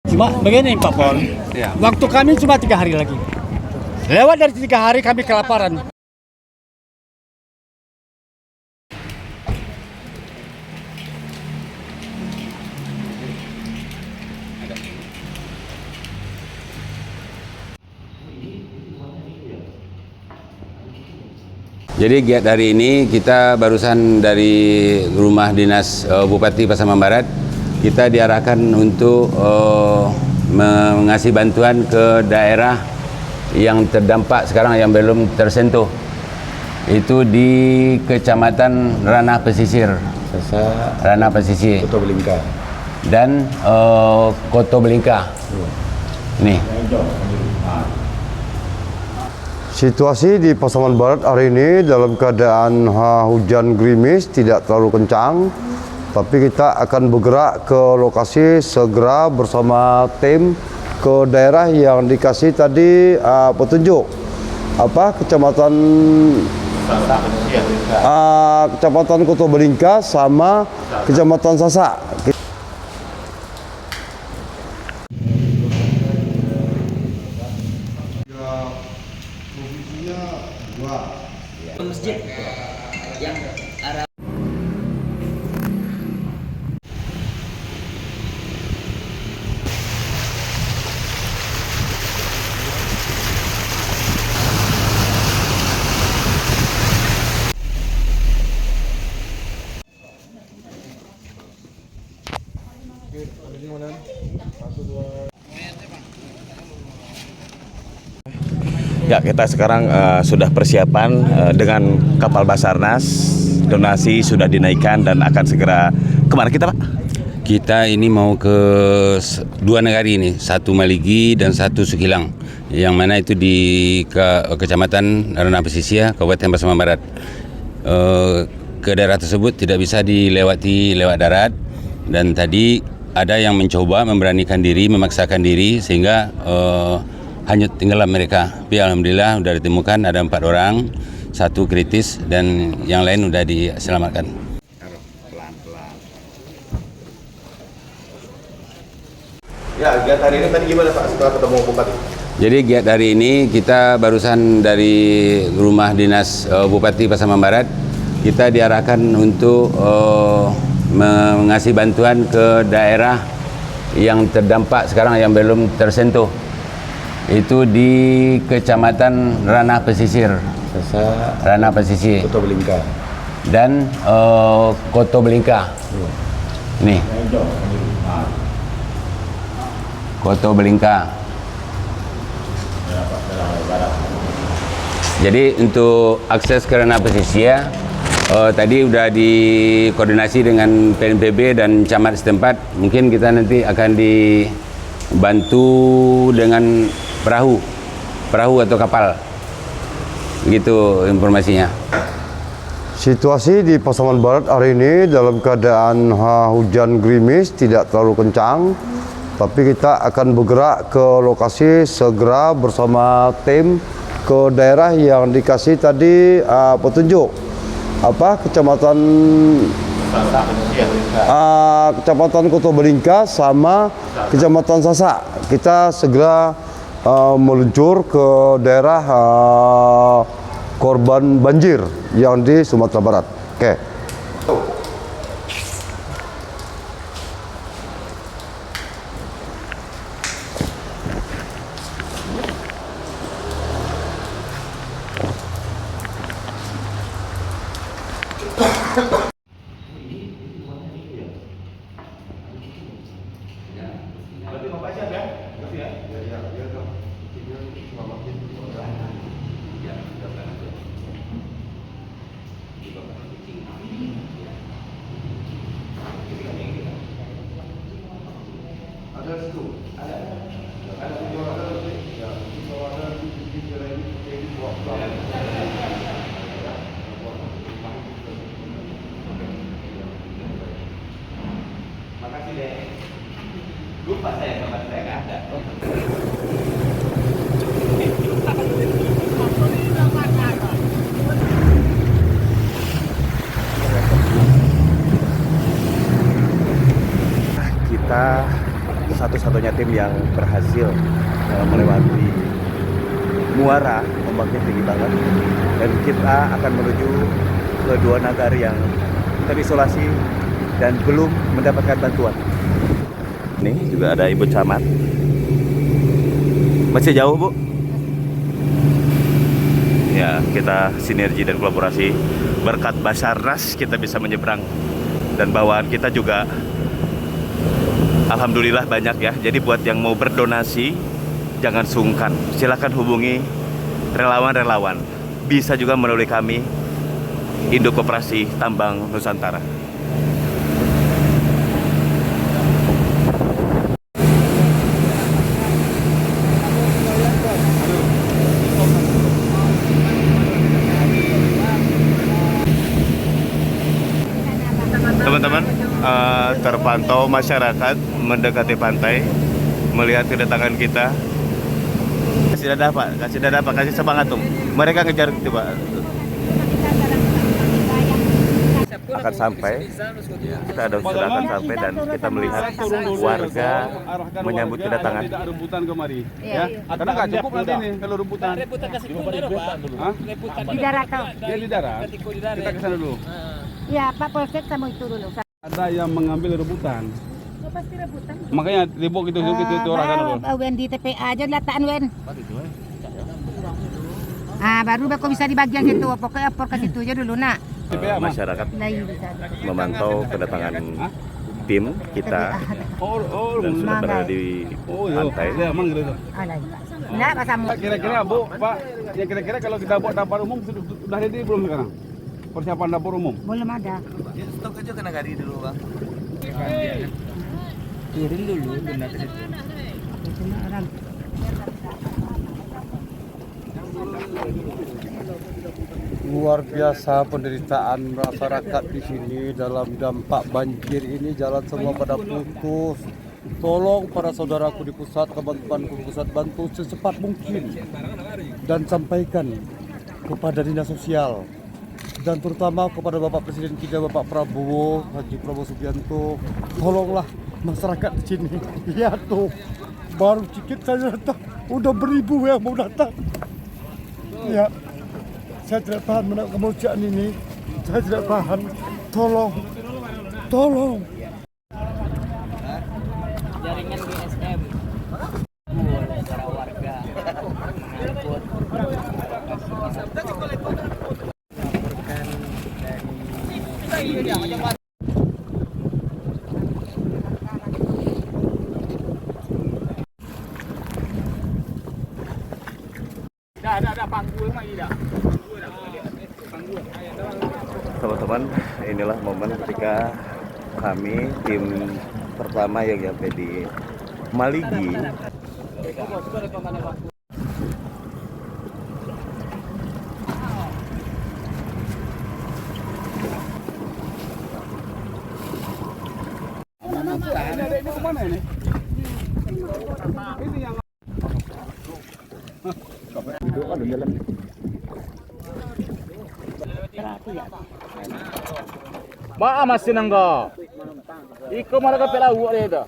Cuma begini Pak Pol, Ya. waktu kami cuma 3 hari lagi. Lewat dari 3 hari kami kelaparan. Jadi giat hari ini kita barusan dari rumah dinas Bupati Pasaman Barat, kita diarahkan untuk mengasih bantuan ke daerah yang terdampak sekarang yang belum tersentuh. Itu di Kecamatan Ranah Pesisir, Ranah Pesisir Koto Belingka. dan Koto Belingka. Nih. Situasi di Pasaman Barat hari ini dalam keadaan hujan gerimis, tidak terlalu kencang, tapi kita akan bergerak ke lokasi segera bersama tim ke daerah yang dikasih tadi petunjuk. Kecamatan Koto Belingka sama Kecamatan Sasak. Masjid yang arah Ya, kita sekarang sudah persiapan dengan kapal Basarnas. Donasi sudah dinaikkan dan akan segera kemana kita, Pak? Kita ini mau ke dua negari ini, satu Maligi dan satu Sukilang, yang mana itu di Kecamatan Ranah Pesisir, Kabupaten Pasaman Barat. Ke daerah tersebut tidak bisa dilewati lewat darat, dan tadi ada yang mencoba memberanikan diri, memaksakan diri sehingga hanyut tenggelam mereka. Tapi alhamdulillah sudah ditemukan ada 4 orang, 1 kritis dan yang lain sudah diselamatkan. Ya, giat hari ini tadi gimana, Pak, setelah ketemu Bupati? Jadi giat hari ini kita barusan dari rumah dinas Bupati Pasaman Barat, kita diarahkan untuk mengasih bantuan ke daerah yang terdampak sekarang yang belum tersentuh. Itu di Kecamatan Ranah Pesisir, Ranah Pesisir Koto Belingka. dan Koto Belingka. Nih. Koto Belingka. Jadi untuk akses ke Ranah Pesisir tadi sudah dikoordinasi dengan PNPB dan camat setempat. Mungkin kita nanti akan dibantu dengan perahu atau kapal. Gitu informasinya. Situasi di Pasaman Barat hari ini dalam keadaan hujan gerimis, tidak terlalu kencang, tapi kita akan bergerak ke lokasi segera bersama tim ke daerah yang dikasih tadi petunjuk. Kecamatan Koto Belingka sama Kecamatan Sasak. Kita segera meluncur ke daerah korban banjir yang di Sumatera Barat. Oke. Lupa saya, tempat saya nggak ada. Kita satu-satunya tim yang berhasil melewati muara ombaknya tinggi banget, dan kita akan menuju ke dua nagari yang terisolasi dan belum mendapatkan bantuan. Ini juga ada Ibu Camat. Masih jauh, Bu? Ya, kita sinergi dan kolaborasi. Berkat Basarnas kita bisa menyeberang, dan bawaan kita juga alhamdulillah banyak ya. Jadi buat yang mau berdonasi jangan sungkan, silakan hubungi relawan-relawan. Bisa juga melalui kami, Induk Koperasi Tambang Nusantara. Teman-teman, terpantau masyarakat mendekati pantai melihat kedatangan kita. Kasih dada Pak, kasih semangat tuh. Mereka ngejar gitu Pak. Akan sampai, kita sudah akan sampai, dan kita melihat warga menyambut kedatangan. Tidak rebutan kemari, ya. Karena nggak cukup nanti nih kalau rebutan. Rebutan kasih darat, Pak. Rebutan Di darat toh. Ya di darat. Kita ke sana dulu. Ya, Pak Polsek sama itu dulu. Ada yang mengambil rebutan. Oh, pasti rebutan. Makanya ribut gitu orang kan dulu. Wen di TPA aja lataan Wen. Baru kok bisa di bagian situ. Pokoknya apor ke situ aja dulu, Nak. Masyarakat Nah, iya bisa. memantau kedatangan tim kita dan sudah berada di pantai. Ya, emang gitu. Nah, Pak Samu. Kira-kira Bu, Pak, ya kira-kira kalau kita buat dapur umum sudah ready belum sekarang? Persiapan dapur umum? Belum ada. Stok aja ke nagari dulu, Bang. Turun dulu benar itu. Luar biasa penderitaan masyarakat di sini dalam dampak banjir ini, jalan semua pada putus. Tolong para saudaraku di pusat, teman-temanku di pusat, bantu secepat mungkin dan sampaikan kepada dinas sosial dan terutama kepada Bapak Presiden kita, Bapak Prabowo, Haji Prabowo Subianto. Tolonglah masyarakat di sini. Lihat tuh, baru sedikit saja datang, udah beribu yang mau datang. Ya, saya tidak tahan menangkap kemanusiaan ini. Saya tidak tahan. Tolong, tolong. Jaringan GSM. Para warga. Teman-teman, inilah momen ketika kami tim pertama yang sampai di Maligi. Ini kemana ini? Ini yang Maa masih nangga. Iko malah kapela uak dia.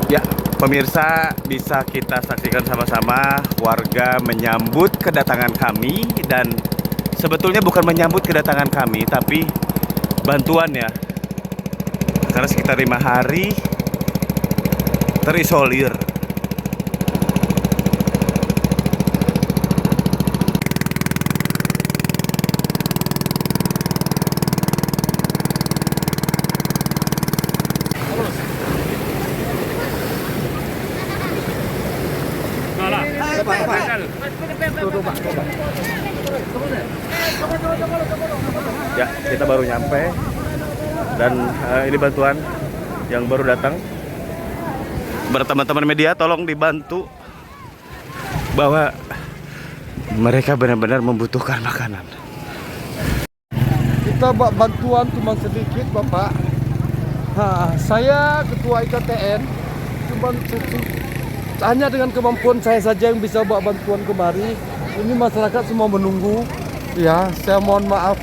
Ya, pemirsa, bisa kita saksikan sama-sama warga menyambut kedatangan kami, dan sebetulnya bukan menyambut kedatangan kami, tapi bantuan ya. Karena sekitar 5 hari terisolir. Ya, kita baru nyampe, dan ini bantuan yang baru datang. Teman-teman media, tolong dibantu bahwa mereka benar-benar membutuhkan makanan. Kita bantuan cuma sedikit, Bapak. Saya ketua IKTN, cuma hanya dengan kemampuan saya saja yang bisa bawa bantuan kemari. Ini masyarakat semua menunggu. Ya, saya mohon maaf.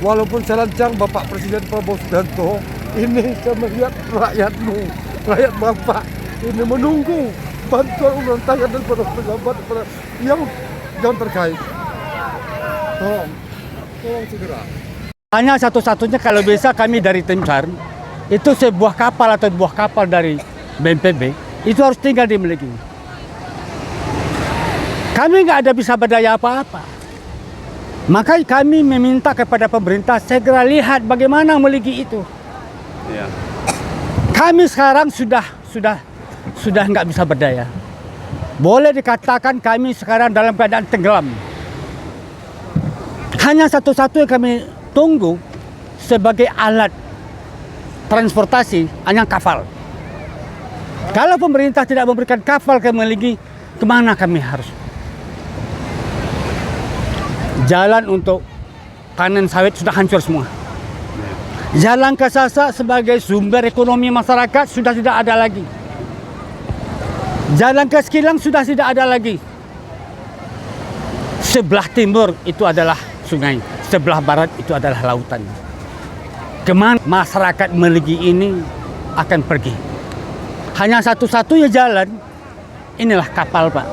Walaupun saya lancang Bapak Presiden Prabowo Subianto, Ini saya melihat rakyatmu, rakyat Bapak ini menunggu bantuan undangan daripada pejabat yang terkait. Tolong segera. Hanya satu-satunya kalau bisa kami dari tim SAR itu sebuah kapal atau buah kapal dari BNPB itu harus tinggal di Meligi. Kami nggak ada bisa berdaya apa-apa. Maka kami meminta kepada pemerintah segera lihat bagaimana Meligi itu. Ya. Kami sekarang sudah nggak bisa berdaya. Boleh dikatakan kami sekarang dalam keadaan tenggelam. Hanya satu-satu yang kami tunggu sebagai alat transportasi hanya kapal. Kalau pemerintah tidak memberikan kapal ke Meligi, kemana kami harus? Jalan untuk panen sawit sudah hancur semua. Jalan ke Sasa sebagai sumber ekonomi masyarakat sudah tidak ada lagi. Jalan ke Sekilang sudah tidak ada lagi. Sebelah timur itu adalah sungai, sebelah barat itu adalah lautan. Kemana masyarakat Meligi ini akan pergi? Hanya satu-satunya jalan, inilah kapal, Pak.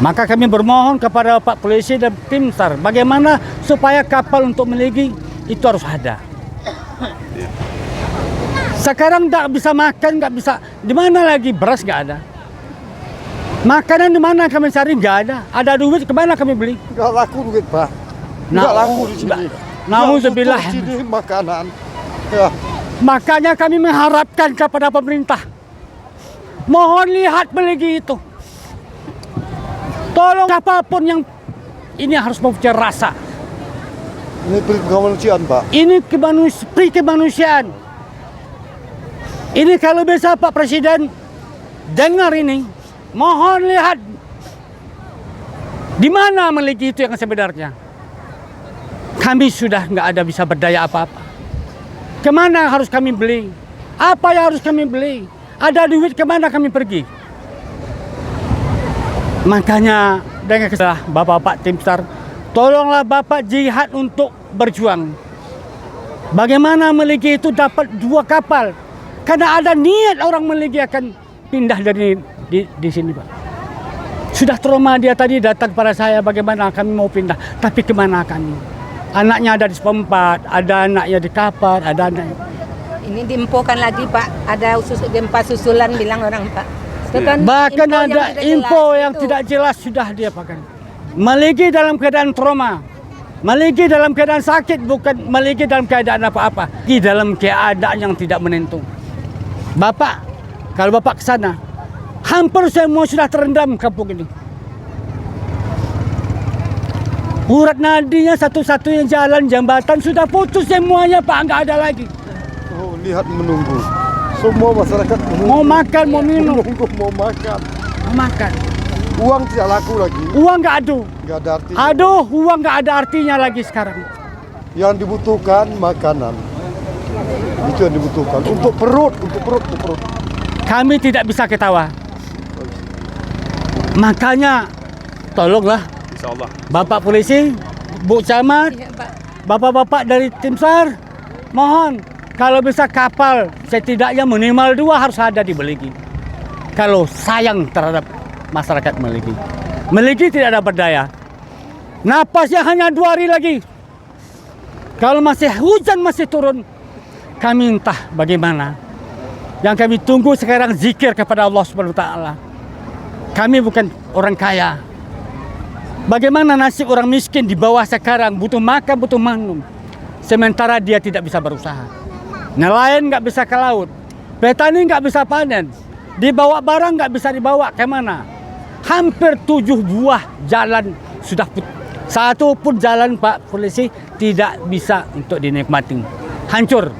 Maka kami bermohon kepada Pak Polisi dan tim SAR, bagaimana supaya kapal untuk Meligi itu harus ada. Sekarang tidak bisa makan, nggak bisa. Di mana lagi beras nggak ada. Makanan di mana kami cari nggak ada. Ada duit kemana kami beli? Nggak laku duit, Pak. Nggak laku di sini. Nauzubillah. Di sini makanan. Ya. Makanya kami mengharapkan kepada pemerintah, mohon lihat Meligi itu. Tolong apapun yang ini harus mempunyai rasa. Ini peri kemanusiaan, Pak. Ini peri kemanusiaan. Ini kalau bisa Pak Presiden dengar ini, mohon lihat di mana Meligi itu yang sebenarnya. Kami sudah nggak ada bisa berdaya apa-apa. Kemana harus kami beli? Apa yang harus kami beli? Ada duit kemana kami pergi? Makanya dengan kesalahan Bapak tim SAR, tolonglah Bapak jihad untuk berjuang. Bagaimana Meligi itu dapat 2 kapal? Karena ada niat orang Meligi akan pindah dari di sini, Pak. Sudah trauma dia tadi datang pada saya, bagaimana kami mau pindah, tapi kemana kami? Anaknya ada di Sepempat, ada anaknya di Kapar, ada anaknya. Ini diinfokan lagi Pak, ada gempa susulan bilang orang Pak. Itu kan Bahkan ada info yang itu. tidak jelas sudah dia pakai. Meligi dalam keadaan trauma, Meligi dalam keadaan sakit, bukan Meligi dalam keadaan apa-apa. Di dalam keadaan yang tidak menentu. Bapak, kalau Bapak ke sana, hampir semua sudah terendam kampung ini. Urat nadinya satu-satunya jalan jambatan sudah putus semuanya, Pak, nggak ada lagi. Oh, lihat menunggu. Semua masyarakat menunggu. Mau makan, mau minum. Menunggu, mau makan. Mau makan. Uang tidak laku lagi. Uang nggak ada. Nggak ada artinya. Aduh, uang nggak ada artinya lagi sekarang. Yang dibutuhkan makanan. Itu yang dibutuhkan. Untuk perut. Kami tidak bisa ketawa. Makanya, tolonglah Insyaallah. Bapak Polisi, Bu Camat, Iya, Pak. Bapak-bapak dari tim SAR, mohon kalau bisa kapal setidaknya minimal 2 harus ada di Meligi. Kalau sayang terhadap masyarakat Meligi. Meligi tidak ada berdaya. Napasnya hanya 2 hari lagi. Kalau masih hujan masih turun, kami entah bagaimana. Yang kami tunggu sekarang zikir kepada Allah Subhanahu wa taala. Kami bukan orang kaya. Bagaimana nasib orang miskin di bawah sekarang, butuh makan, butuh minum. Sementara dia tidak bisa berusaha. Nelayan nggak bisa ke laut. Petani nggak bisa panen. Dibawa barang nggak bisa dibawa kemana. Hampir 7 buah jalan sudah putus. Satu pun jalan Pak Polisi tidak bisa untuk dinikmati. Hancur.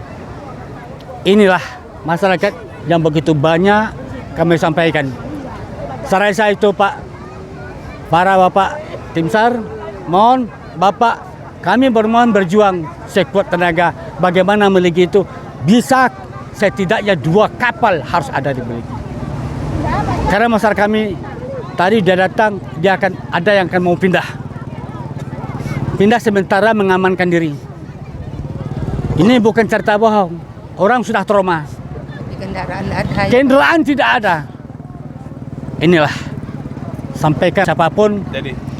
Inilah masyarakat yang begitu banyak kami sampaikan. Saya itu Pak, para Bapak tim SAR, mohon Bapak, kami bermohon berjuang sekuat tenaga. Bagaimana Meligi itu bisa setidaknya 2 kapal harus ada di Meligi. Karena masyarakat kami tadi dia datang, dia akan ada yang akan mau pindah. Pindah sementara mengamankan diri. Ini bukan cerita bohong. orang sudah trauma. Di kendaraan ada. Kendaraan tidak ada. Inilah, sampaikan siapapun.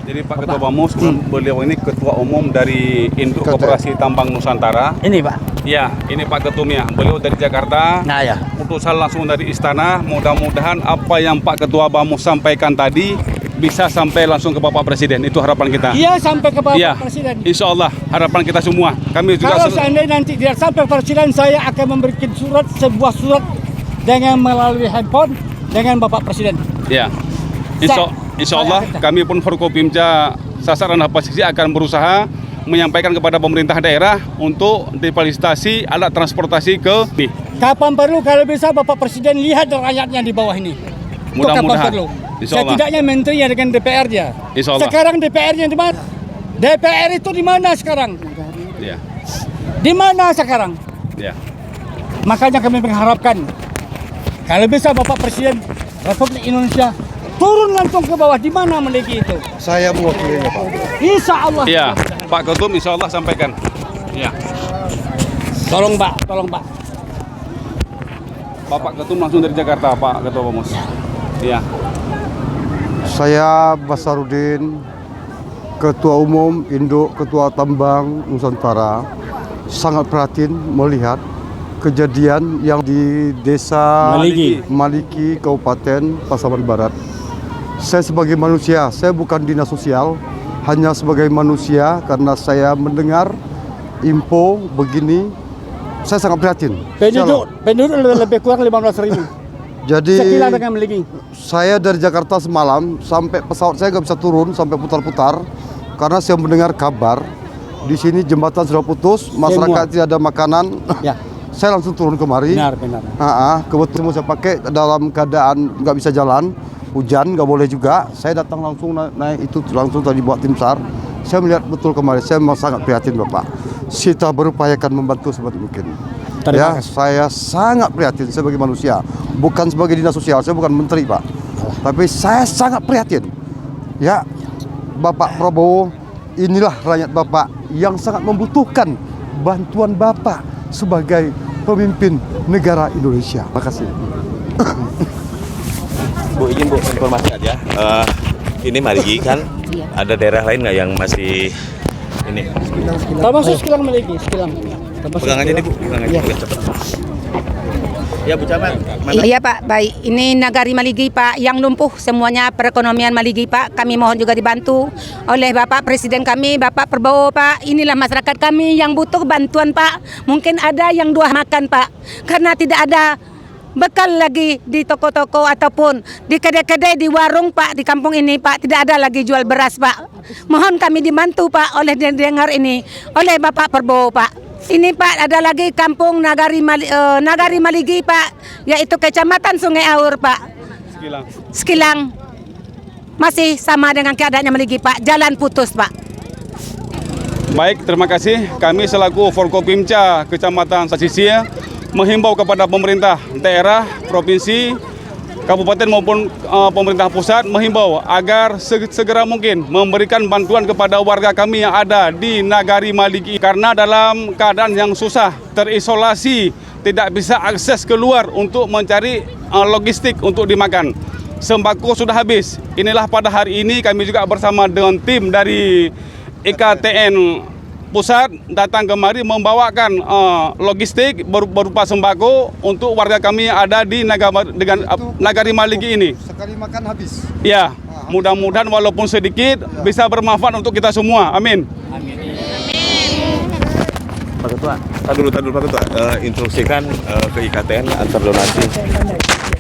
Jadi Pak Ketua Bamus, beliau ini Ketua Umum dari Induk Koperasi Tambang Nusantara. Ini Pak. Ya, ini Pak Ketumnya. Beliau dari Jakarta. Nah ya. Utusan langsung dari istana. Mudah-mudahan apa yang Pak Ketua Bamus sampaikan tadi bisa sampai langsung ke Bapak Presiden. Itu harapan kita. Iya sampai ke Bapak Iya, Presiden. Insya Allah harapan kita semua. Kami juga Kalau seandainya nanti tidak sampai Presiden, saya akan memberikan sebuah surat dengan melalui handphone dengan Bapak Presiden. Ya, insya Allah kami pun Forkopimda Sasaran Pesisir akan berusaha menyampaikan kepada pemerintah daerah untuk difasilitasi alat transportasi ke nih. Kapan perlu kalau bisa Bapak Presiden lihat rakyatnya di bawah ini. Itu kapan Mudah-mudahan. perlu. Insya Allah. Setidaknya menterinya dengan DPR-nya. Insya Allah. Sekarang DPR-nya di mana? DPR itu di mana sekarang? Ya, Di mana sekarang? ya. Makanya kami mengharapkan kalau bisa Bapak Presiden Republik Indonesia turun langsung ke bawah di mana memiliki itu. Saya mewakilinya Pak. Insya Allah. Ya, Pak Ketum insya Allah sampaikan. Ya, Tolong Pak, tolong Pak. Bapak Ketum langsung dari Jakarta, Pak Ketua Bamus. Ya, Saya Basarudin, Ketua Umum Induk Ketua Tambang Nusantara, sangat prihatin melihat kejadian yang di Desa Maliki, Kabupaten Pasaman Barat. Saya sebagai manusia, saya bukan dinas sosial, hanya sebagai manusia karena saya mendengar info begini, saya sangat prihatin. Penduduk lebih kurang 15.000. Jadi Sekilas dengan memiliki. saya dari Jakarta semalam sampai pesawat saya nggak bisa turun sampai putar-putar karena saya mendengar kabar di sini jembatan sudah putus, masyarakat tidak ada makanan. Ya. Saya langsung turun kemari. Benar. Kebetulan saya pakai dalam keadaan nggak bisa jalan, hujan nggak boleh juga. Saya datang langsung naik itu langsung tadi buat tim SAR. Saya melihat betul kemarin, saya sangat prihatin Bapak. Kita berupayakan membantu sebaik mungkin. Terima Ya, saya sangat prihatin sebagai manusia, bukan sebagai dinas sosial, saya bukan menteri Pak. Tapi saya sangat prihatin. Ya, Bapak Prabowo, inilah rakyat Bapak yang sangat membutuhkan bantuan Bapak sebagai pemimpin negara Indonesia. Terima kasih. Bu, izin Bu, informasi aja. Ini Marigi kan, ada daerah lain nggak yang masih ini? Termasuk sekilang memiliki, sekilang. Pegang aja nih Bu, pegang aja. Ya Bu Camat. Iya Pak, baik. Ini Nagari Maligi Pak yang lumpuh semuanya perekonomian Maligi Pak. Kami mohon juga dibantu oleh Bapak Presiden kami, Bapak Prabowo Pak. Inilah masyarakat kami yang butuh bantuan Pak. Mungkin ada yang 2 makan Pak. Karena tidak ada bekal lagi di toko-toko ataupun di kedai-kedai di warung Pak di kampung ini Pak. Tidak ada lagi jual beras Pak. Mohon kami dibantu Pak oleh dengar ini oleh Bapak Prabowo Pak. Ini Pak ada lagi kampung Nagari Maligi Pak, yaitu Kecamatan Sungai Aur Pak. Sekilang masih sama dengan keadaannya Maligi Pak, jalan putus Pak. baik, terima kasih. Kami selaku Forkopimda Kecamatan Pesisir menghimbau kepada pemerintah daerah, provinsi, kabupaten maupun pemerintah pusat menghimbau agar segera mungkin memberikan bantuan kepada warga kami yang ada di Nagari Maligi karena dalam keadaan yang susah, terisolasi, tidak bisa akses keluar untuk mencari logistik untuk dimakan. Sembako sudah habis. Inilah pada hari ini kami juga bersama dengan tim dari IKTN pusat datang kemari membawakan logistik berupa sembako untuk warga kami yang ada di Nagari Maligi ini. Sekali makan habis. Ya, mudah-mudahan walaupun sedikit bisa bermanfaat untuk kita semua. Amin. Pak Ketua, tadi dulu Pak Ketua, instruksikan ke IKTN antar donasi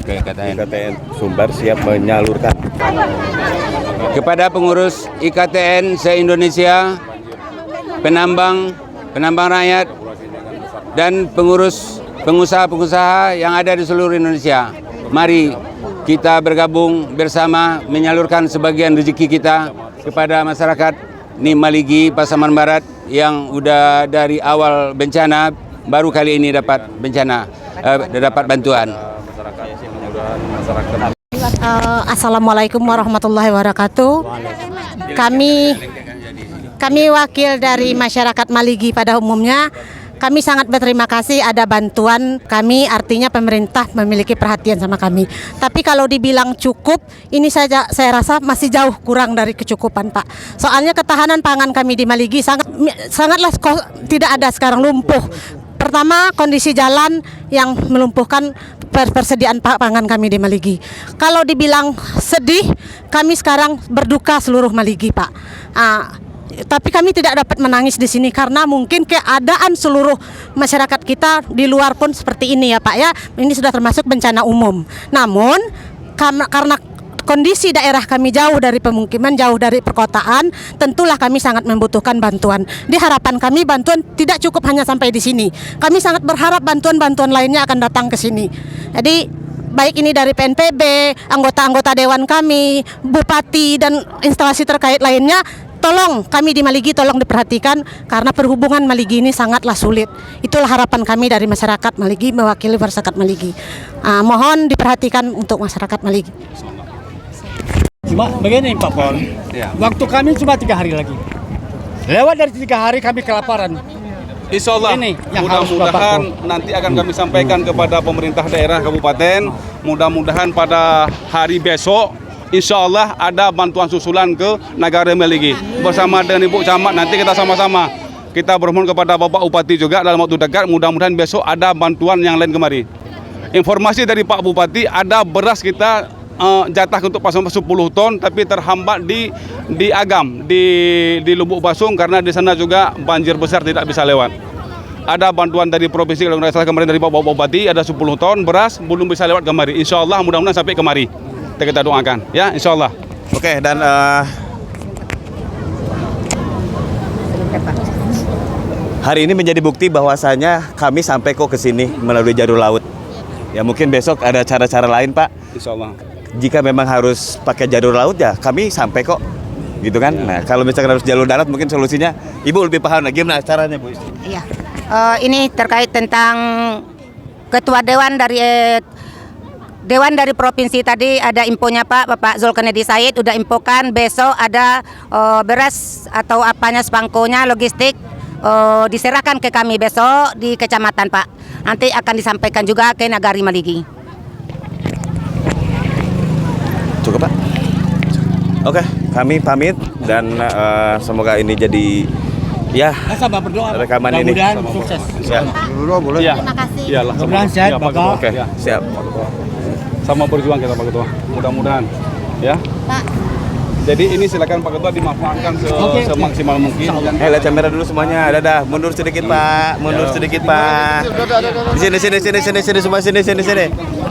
ke IKTN Sumbar siap menyalurkan kepada pengurus IKTN se-Indonesia, penambang rakyat, dan pengurus pengusaha-pengusaha yang ada di seluruh Indonesia. Mari kita bergabung bersama menyalurkan sebagian rezeki kita kepada masyarakat di Maligi, Pasaman Barat yang udah dari awal bencana baru kali ini dapat bantuan. Assalamualaikum warahmatullahi wabarakatuh. Kami wakil dari masyarakat Maligi pada umumnya. kami sangat berterima kasih ada bantuan kami, artinya pemerintah memiliki perhatian sama kami. Tapi kalau dibilang cukup, ini saya rasa masih jauh kurang dari kecukupan, Pak. Soalnya ketahanan pangan kami di Maligi sangatlah tidak ada sekarang, lumpuh. Pertama, kondisi jalan yang melumpuhkan persediaan pangan kami di Maligi. Kalau dibilang sedih, kami sekarang berduka seluruh Maligi, Pak. Tapi kami tidak dapat menangis di sini karena mungkin keadaan seluruh masyarakat kita di luar pun seperti ini ya, Pak ya. Ini sudah termasuk bencana umum. Namun karena kondisi daerah kami jauh dari pemukiman, jauh dari perkotaan, tentulah kami sangat membutuhkan bantuan. Di harapan kami bantuan tidak cukup hanya sampai di sini. Kami sangat berharap bantuan-bantuan lainnya akan datang ke sini. Jadi baik ini dari PNPB, anggota-anggota dewan kami, bupati dan instalasi terkait lainnya, tolong kami di Maligi tolong diperhatikan karena perhubungan Maligi ini sangatlah sulit. Itulah harapan kami dari masyarakat Maligi, mewakili masyarakat Maligi. Mohon diperhatikan untuk masyarakat Maligi. Cuma begini Pak Pol, waktu kami cuma 3 hari lagi. Lewat dari 3 hari kami kelaparan. Insya Allah, Ini yang mudah-mudahan nanti akan kami sampaikan kepada pemerintah daerah kabupaten. Mudah-mudahan pada hari besok, insya Allah ada bantuan susulan ke negara Maligi. Bersama dengan Ibu Camat nanti kita sama-sama. Kita bermohon kepada Bapak Bupati juga dalam waktu dekat, mudah-mudahan besok ada bantuan yang lain kemari. Informasi dari Pak Bupati, ada beras kita jatah untuk pasang 10 ton, tapi terhambat di Agam, di Lubuk Basung karena di sana juga banjir besar tidak bisa lewat. Ada bantuan dari provinsi kalau nggak salah kemarin dari Bapak Bupati ada 10 ton beras belum bisa lewat kemari. Insya Allah mudah-mudahan sampai kemari. Kita doakan ya, insya Allah. Oke, dan hari ini menjadi bukti bahwasanya kami sampai kok ke sini melalui jalur laut. Ya mungkin besok ada cara-cara lain, Pak. Insya Allah. Jika memang harus pakai jalur laut ya kami sampai kok, gitu kan? Nah kalau misalkan harus jalur darat mungkin solusinya Ibu lebih paham lagi gimana caranya, Bu? Iya. Ini terkait tentang ketua dewan dari provinsi tadi ada infonya Pak, Bapak Zulkarnain Said udah infokan besok ada beras atau apanya spangkonya logistik diserahkan ke kami besok di kecamatan Pak. Nanti akan disampaikan juga ke Nagari Maligi. Cukup Pak? Oke, kami pamit dan semoga ini jadi ya Sama berdoa rekaman ini. mudah-mudahan sukses. Ya. Boleh. Terima kasih. Iyalah, Mudah-mudahan sehat, Pak Bapak. Ketua. Oke, Ya. siap. Sama berjuang kita Pak Ketua. Mudah-mudahan ya. Pak. Jadi ini silakan Pak Ketua dimanfaatkan semaksimal mungkin. Lihat kamera dulu semuanya. Dadah, mundur sedikit Pak. Mundur sedikit Pak. Di sini semua sini.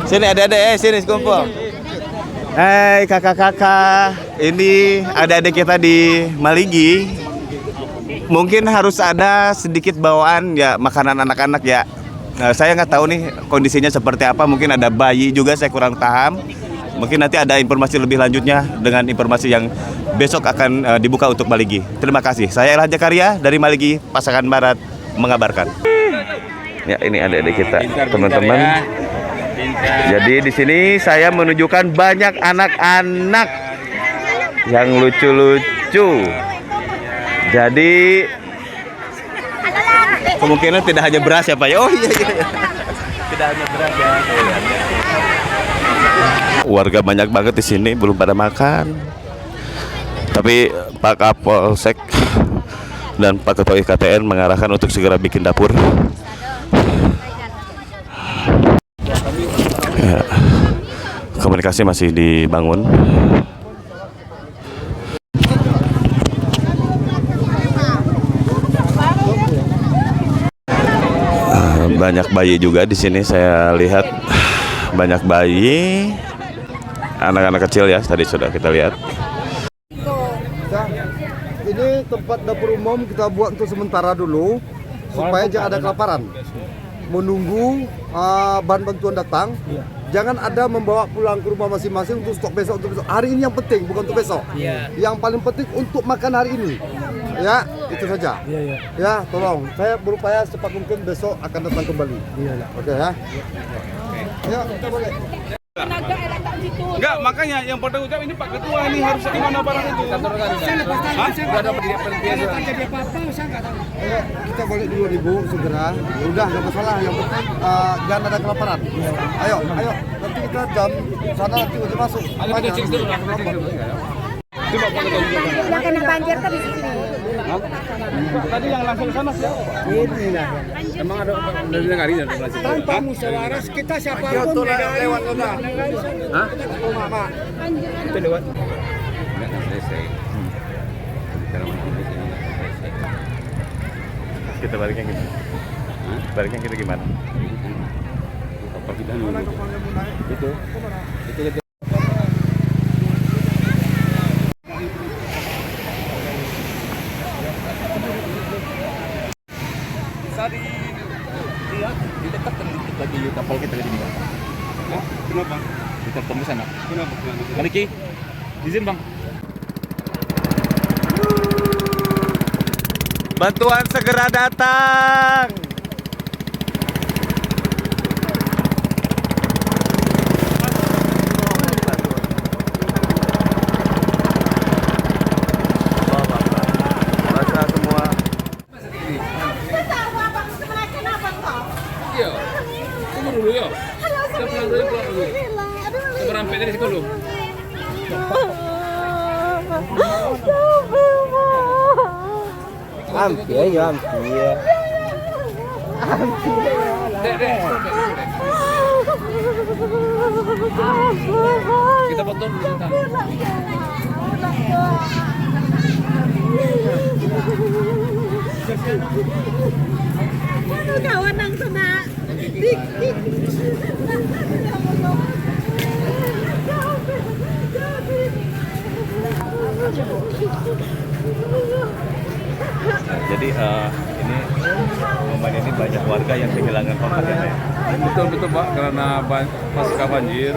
Sini ada-ada sini kumpul. Hai kakak-kakak. Ini adik-adik kita di Maligi. Mungkin harus ada sedikit bawaan ya makanan anak-anak ya. Nah, saya nggak tahu nih kondisinya seperti apa. Mungkin ada bayi juga, saya kurang paham. Mungkin nanti ada informasi lebih lanjutnya dengan informasi yang besok akan dibuka untuk Maligi. Terima kasih. Saya Elhan Jakaria dari Maligi, Pasaman Barat mengabarkan. Ya ini adik-adik kita, teman-teman. Jadi di sini saya menunjukkan banyak anak-anak yang lucu-lucu. Jadi kemungkinan tidak hanya beras ya Pak ya. Oh iya. Tidak hanya beras ya. Warga banyak banget di sini belum pada makan. Tapi Pak Kapolsek dan Pak Ketua IKTN mengarahkan untuk segera bikin dapur. Ya, komunikasi masih dibangun. Banyak bayi juga di sini saya lihat, banyak bayi, anak-anak kecil ya tadi sudah kita lihat. Ini tempat dapur umum kita buat untuk sementara dulu supaya jangan ada kelaparan. Menunggu bahan bantuan datang. Jangan ada membawa pulang ke rumah masing-masing untuk stok besok, untuk besok. Hari ini yang penting, bukan untuk besok. Yang paling penting untuk makan hari ini. Ya, itu saja. Ya, tolong. Saya berupaya secepat mungkin besok akan datang kembali. Oke ya. Ya, kita boleh. Enggak, makanya yang bertanggung jawab ini Pak Ketua ini harus di mana barang itu. Kita balik dulu Ibu segera. Ya udah nggak masalah. Yang penting jangan ada kelaparan. Ayo. Nanti kita jam sana nanti udah masuk. Coba Pak Ketua. Yang kena banjir kan di sini. Tadi yang langsung sana siapa? Emang ada dari negari dan Tanpa musyawarah kita siapapun lewat udah. Hah? Mama. Itu lewat. Enggak selesai. Kita baliknya gimana? Baliknya kita gimana? Apa kita nunggu? Itu. Di dekat lagi kapal kita di sini bang. Kenapa? Kita tembus sana. Kenapa? Maliki, izin bang. Bantuan segera datang. Basah semua. Iya. Tunggu dulu ya. Kita pulang dulu. Kita berampek dari situ dulu. Hampir. Dek. Kita foto dulu kita. Kawan nang sana. Jadi ini momen ini banyak warga yang kehilangan kontak ya Pak. Betul Pak, karena pasca banjir,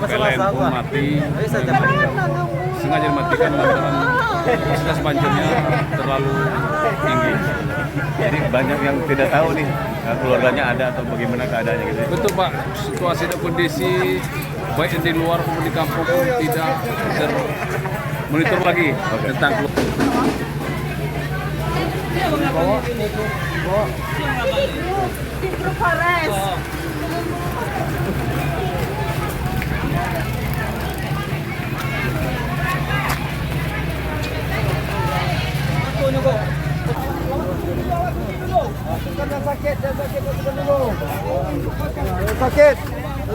PLN pun mati, sengaja dimatikan lantaran kapasitas banjirnya terlalu tinggi. Jadi banyak yang tidak tahu nih keluarganya ada atau bagaimana keadaannya gitu. Betul Pak, situasi dan kondisi baik yang di luar maupun di kampung pun tidak termonitor lagi tentang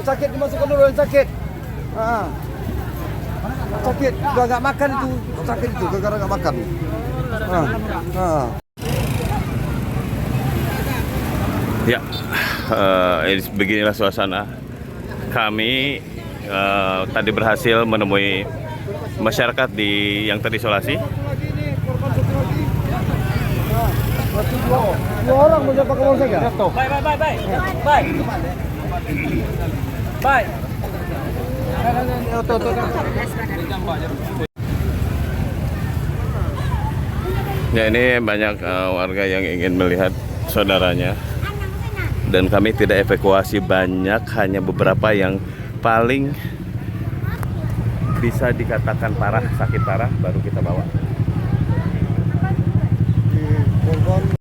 Sakit dimasukkan dulu yang sakit. Sakit, udah nggak makan itu, sakit itu gara-gara nggak makan. Ya, beginilah suasana. Kami tadi berhasil menemui masyarakat yang terisolasi. Dua orang mau pakai uang saja. Bye. Ya, ini banyak warga yang ingin melihat saudaranya. Dan kami tidak evakuasi banyak, hanya beberapa yang paling bisa dikatakan parah, sakit parah, baru kita bawa.